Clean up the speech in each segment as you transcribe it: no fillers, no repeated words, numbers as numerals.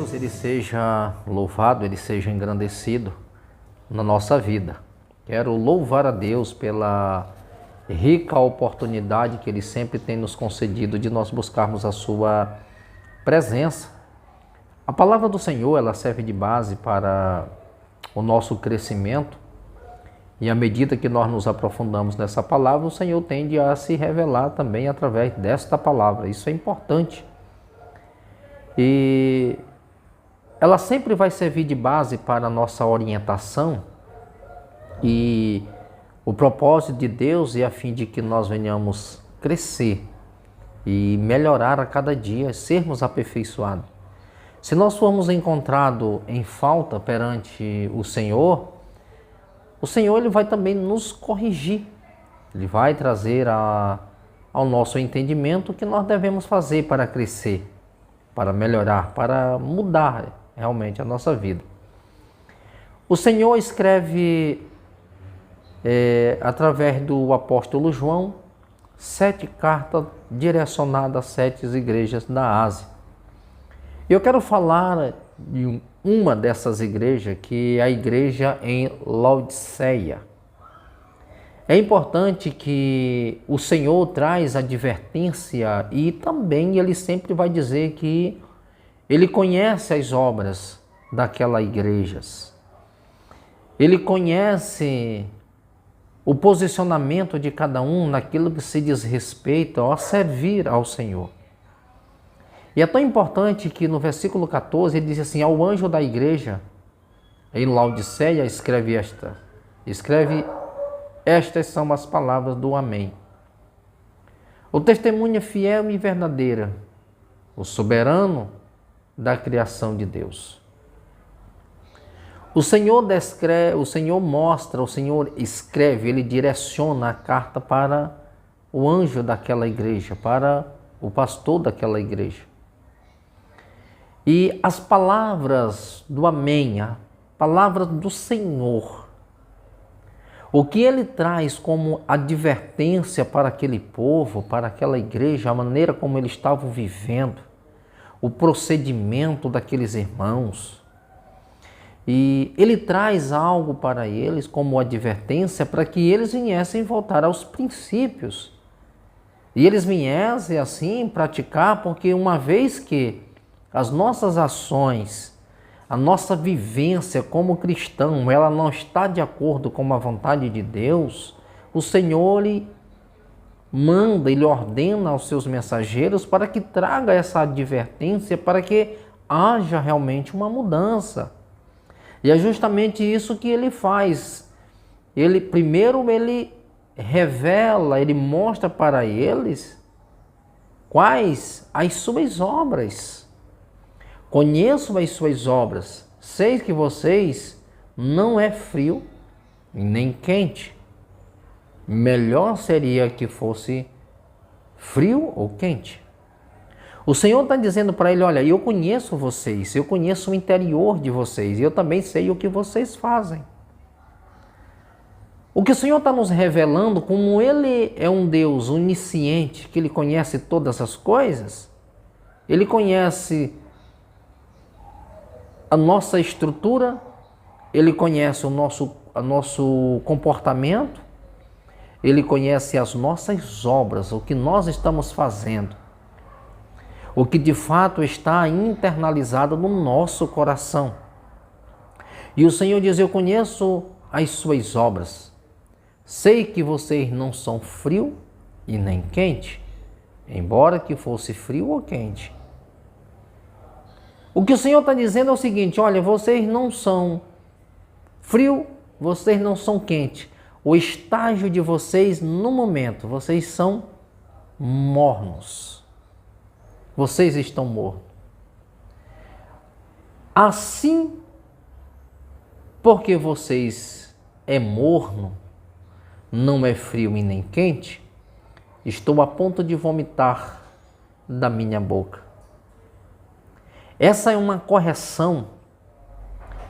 Deus ele seja louvado, ele seja engrandecido na nossa vida. Quero louvar a Deus pela rica oportunidade que Ele sempre tem nos concedido de nós buscarmos a Sua presença. A palavra do Senhor ela serve de base para o nosso crescimento e à medida que nós nos aprofundamos nessa palavra, o Senhor tende a se revelar também através desta palavra. Isso é importante. E ela sempre vai servir de base para a nossa orientação e o propósito de Deus é a fim de que nós venhamos crescer e melhorar a cada dia, sermos aperfeiçoados. Se nós formos encontrados em falta perante o Senhor ele vai também nos corrigir. Ele vai trazer ao nosso entendimento o que nós devemos fazer para crescer, para melhorar, para mudar realmente a nossa vida. O Senhor escreve através do apóstolo João 7 cartas direcionadas a 7 igrejas da Ásia. Eu quero falar de uma dessas igrejas, que é a igreja em Laodiceia. É importante que o Senhor traz advertência e também Ele sempre vai dizer que Ele conhece as obras daquelas igrejas. Ele conhece o posicionamento de cada um naquilo que se diz respeito a servir ao Senhor. E é tão importante que no versículo 14 ele diz assim: ao anjo da igreja em Laodiceia escreve estas são as palavras do Amém. O testemunho é fiel e verdadeira, o soberano da criação de Deus. O Senhor descreve, o Senhor mostra, o Senhor escreve, Ele direciona a carta para o anjo daquela igreja, para o pastor daquela igreja. E as palavras do Amém, a palavra do Senhor, o que Ele traz como advertência para aquele povo, para aquela igreja, a maneira como eles estavam vivendo, o procedimento daqueles irmãos. E Ele traz algo para eles como advertência para que eles viessem voltar aos princípios. E eles viessem assim praticar, porque uma vez que as nossas ações, a nossa vivência como cristão, ela não está de acordo com a vontade de Deus, o Senhor Ele manda, Ele ordena aos seus mensageiros para que traga essa advertência, para que haja realmente uma mudança. E é justamente isso que Ele faz. Primeiro Ele revela, Ele mostra para eles quais as suas obras. Conheço as suas obras, sei que vocês não é frio nem quente. Melhor seria que fosse frio ou quente. O Senhor está dizendo para ele: olha, eu conheço vocês, eu conheço o interior de vocês, e eu também sei o que vocês fazem. O que o Senhor está nos revelando, como Ele é um Deus onisciente, que Ele conhece todas as coisas, Ele conhece a nossa estrutura, Ele conhece o nosso comportamento, Ele conhece as nossas obras, o que nós estamos fazendo, o que de fato está internalizado no nosso coração. E o Senhor diz: eu conheço as suas obras, sei que vocês não são frio e nem quente, embora que fosse frio ou quente. O que o Senhor está dizendo é o seguinte: olha, vocês não são frio, vocês não são quente. O estágio de vocês no momento, vocês são mornos. Vocês estão mornos. Assim, porque vocês é morno, não é frio e nem quente, estou a ponto de vomitar da minha boca. Essa é uma correção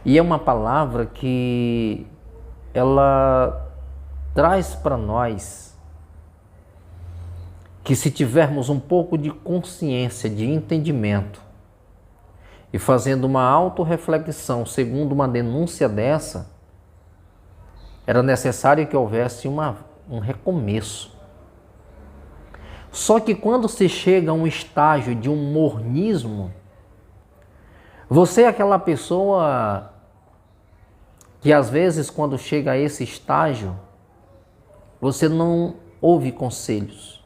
e é uma palavra que ela traz para nós que, se tivermos um pouco de consciência, de entendimento, e fazendo uma autorreflexão segundo uma denúncia dessa, era necessário que houvesse um recomeço. Só que quando se chega a um estágio de um mornismo, você é aquela pessoa que às vezes quando chega a esse estágio, você não ouve conselhos.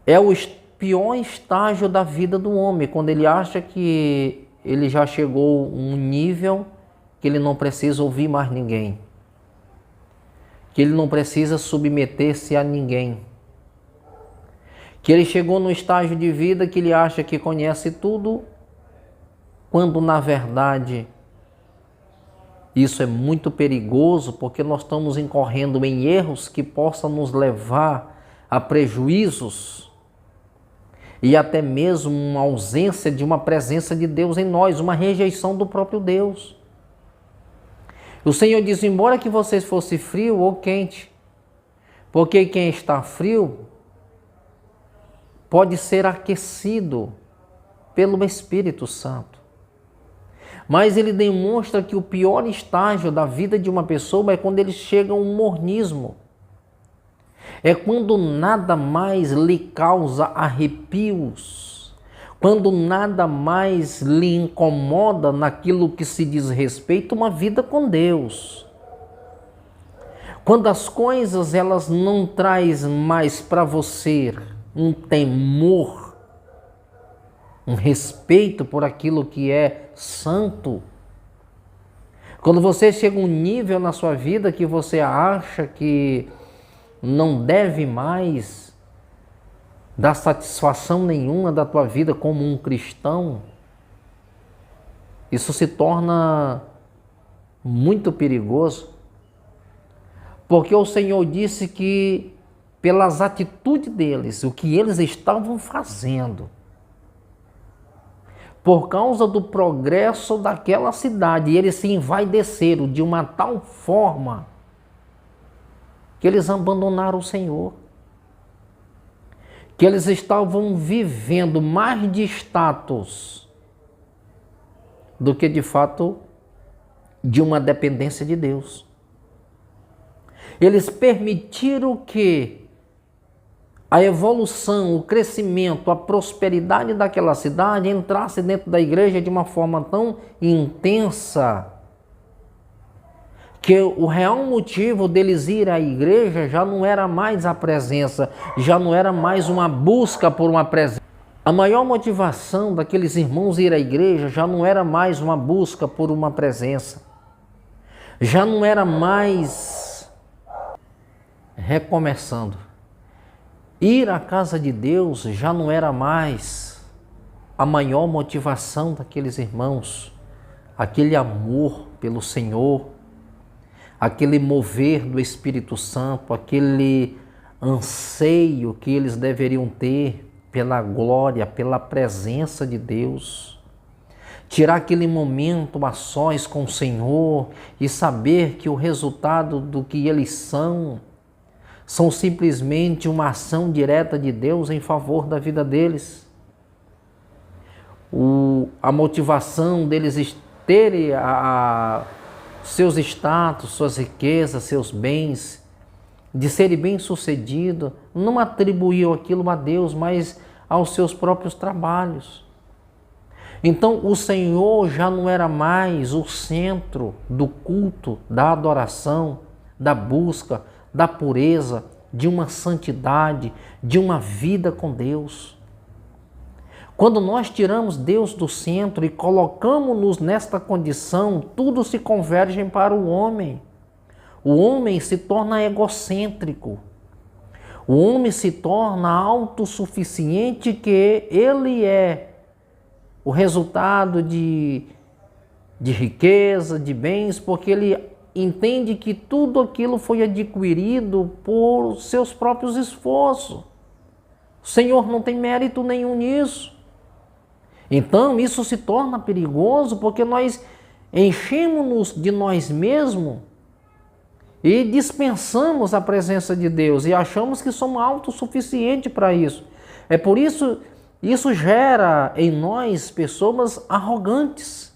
É o pior estágio da vida do homem, quando ele acha que ele já chegou a um nível que ele não precisa ouvir mais ninguém, que ele não precisa submeter-se a ninguém, que ele chegou no estágio de vida que ele acha que conhece tudo, quando na verdade isso é muito perigoso, porque nós estamos incorrendo em erros que possam nos levar a prejuízos e até mesmo uma ausência de uma presença de Deus em nós, uma rejeição do próprio Deus. O Senhor diz, embora que vocês fossem frio ou quente, porque quem está frio pode ser aquecido pelo Espírito Santo. Mas ele demonstra que o pior estágio da vida de uma pessoa é quando ele chega a um mornismo. É quando nada mais lhe causa arrepios, quando nada mais lhe incomoda naquilo que se diz respeito a uma vida com Deus. Quando as coisas elas não trazem mais para você um temor, um respeito por aquilo que é santo. Quando você chega a um nível na sua vida que você acha que não deve mais dar satisfação nenhuma da tua vida como um cristão, isso se torna muito perigoso, porque o Senhor disse que pelas atitudes deles, o que eles estavam fazendo, por causa do progresso daquela cidade, eles se envaideceram de uma tal forma que eles abandonaram o Senhor, que eles estavam vivendo mais de status do que de fato de uma dependência de Deus. Eles permitiram que a evolução, o crescimento, a prosperidade daquela cidade entrasse dentro da igreja de uma forma tão intensa que o real motivo deles ir à igreja já não era mais a presença, já não era mais uma busca por uma presença. A maior motivação daqueles irmãos ir à igreja já não era mais uma busca por uma presença, já não era mais recomeçando. Ir à casa de Deus já não era mais a maior motivação daqueles irmãos, aquele amor pelo Senhor, aquele mover do Espírito Santo, aquele anseio que eles deveriam ter pela glória, pela presença de Deus. Tirar aquele momento a sós com o Senhor e saber que o resultado do que eles são simplesmente uma ação direta de Deus em favor da vida deles. A motivação deles terem seus status, suas riquezas, seus bens, de serem bem-sucedidos, não atribuíam aquilo a Deus, mas aos seus próprios trabalhos. Então o Senhor já não era mais o centro do culto, da adoração, da busca, da pureza, de uma santidade, de uma vida com Deus. Quando nós tiramos Deus do centro e colocamos-nos nesta condição, tudo se converge para o homem. O homem se torna egocêntrico. O homem se torna autossuficiente, que ele é o resultado de riqueza, de bens, porque ele entende que tudo aquilo foi adquirido por seus próprios esforços. O Senhor não tem mérito nenhum nisso. Então isso se torna perigoso, porque nós enchemos-nos de nós mesmos e dispensamos a presença de Deus e achamos que somos autossuficientes para isso. É por isso Isso gera em nós pessoas arrogantes,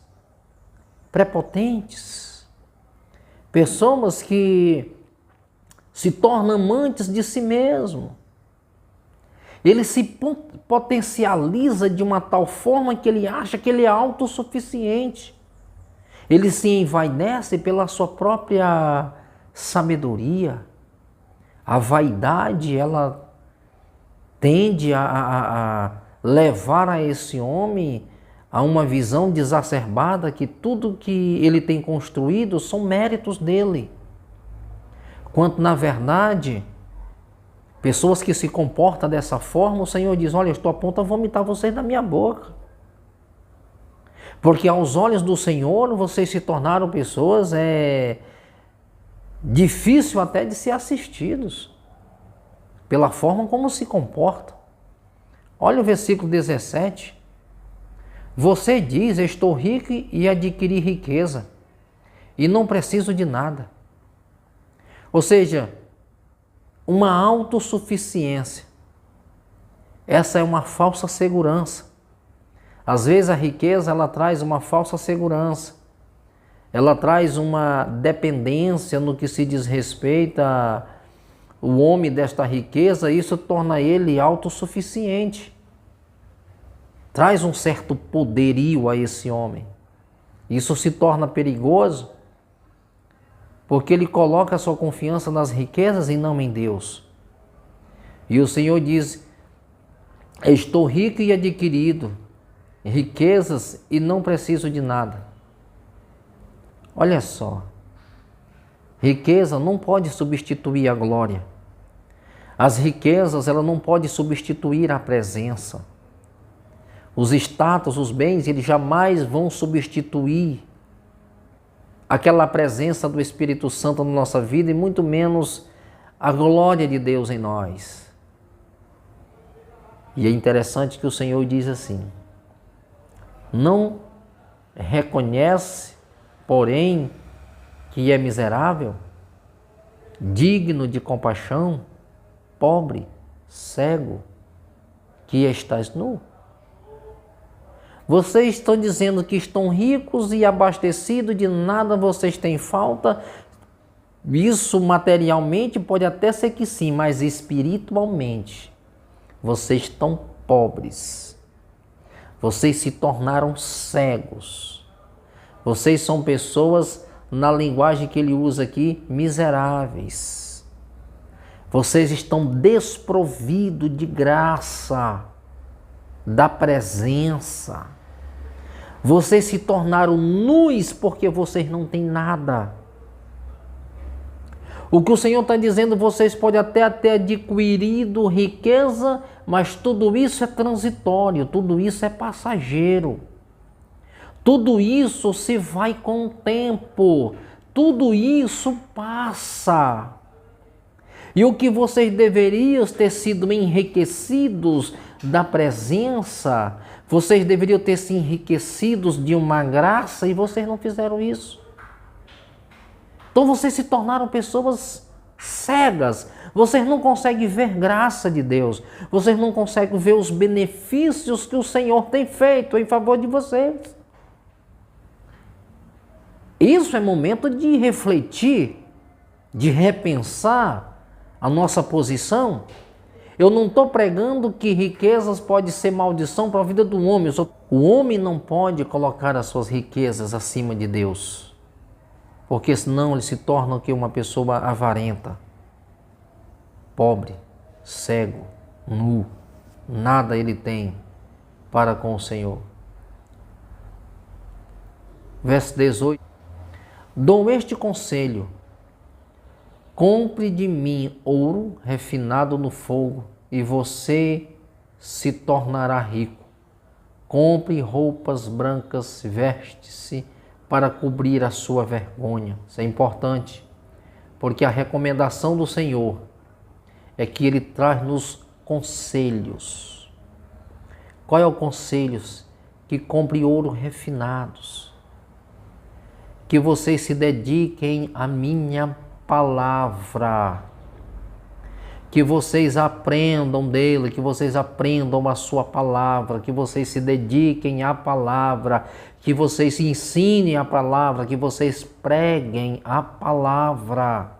prepotentes, pessoas que se tornam amantes de si mesmo. Ele se potencializa de uma tal forma que ele acha que ele é autossuficiente. Ele se envaidece pela sua própria sabedoria. A vaidade, ela tende a levar a esse homem a uma visão desacerbada que tudo que ele tem construído são méritos dele. Quanto, na verdade, pessoas que se comportam dessa forma, o Senhor diz, olha, eu estou a ponto de vomitar vocês da minha boca. Porque aos olhos do Senhor, vocês se tornaram pessoas difícil até de ser assistidos, pela forma como se comportam. Olha o versículo 17. Você diz, estou rico e adquiri riqueza, e não preciso de nada. Ou seja, uma autossuficiência. Essa é uma falsa segurança. Às vezes a riqueza, ela traz uma falsa segurança. Ela traz uma dependência no que se diz respeito ao homem desta riqueza, e isso torna ele autossuficiente. Traz um certo poderio a esse homem. Isso se torna perigoso, porque ele coloca a sua confiança nas riquezas e não em Deus. E o Senhor diz, estou rico e adquirido riquezas e não preciso de nada. Olha só, riqueza não pode substituir a glória. As riquezas, ela não pode substituir a presença. Os status, os bens, eles jamais vão substituir aquela presença do Espírito Santo na nossa vida e muito menos a glória de Deus em nós. E é interessante que o Senhor diz assim, não reconhece, porém, que é miserável, digno de compaixão, pobre, cego, que estás nu. Vocês estão dizendo que estão ricos e abastecidos, de nada vocês têm falta. Isso materialmente pode até ser que sim, mas espiritualmente vocês estão pobres. Vocês se tornaram cegos. Vocês são pessoas, na linguagem que ele usa aqui, miseráveis. Vocês estão desprovidos de graça, da presença. Vocês se tornaram nus porque vocês não têm nada. O que o Senhor está dizendo, vocês podem até ter adquirido riqueza, mas tudo isso é transitório, tudo isso é passageiro. Tudo isso se vai com o tempo, tudo isso passa. E o que vocês deveriam ter sido enriquecidos da presença, vocês deveriam ter se enriquecidos de uma graça e vocês não fizeram isso. Então vocês se tornaram pessoas cegas. Vocês não conseguem ver graça de Deus. Vocês não conseguem ver os benefícios que o Senhor tem feito em favor de vocês. Isso é momento de refletir, de repensar a nossa posição. Eu não estou pregando que riquezas pode ser maldição para a vida do homem. O homem não pode colocar as suas riquezas acima de Deus, porque senão ele se torna uma pessoa avarenta, pobre, cego, nu. Nada ele tem para com o Senhor. Verso 18. Dou este conselho: compre de mim ouro refinado no fogo, e você se tornará rico. Compre roupas brancas, veste-se para cobrir a sua vergonha. Isso é importante, porque a recomendação do Senhor é que Ele traz-nos conselhos. Qual é o conselho? Que compre ouro refinados. Que vocês se dediquem à minha palavra, que vocês aprendam dele, que vocês aprendam a sua palavra, que vocês se dediquem à palavra, que vocês se ensinem a palavra, que vocês preguem a palavra.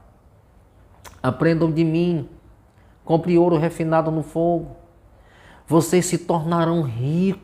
Aprendam de mim, compre ouro refinado no fogo. Vocês se tornarão ricos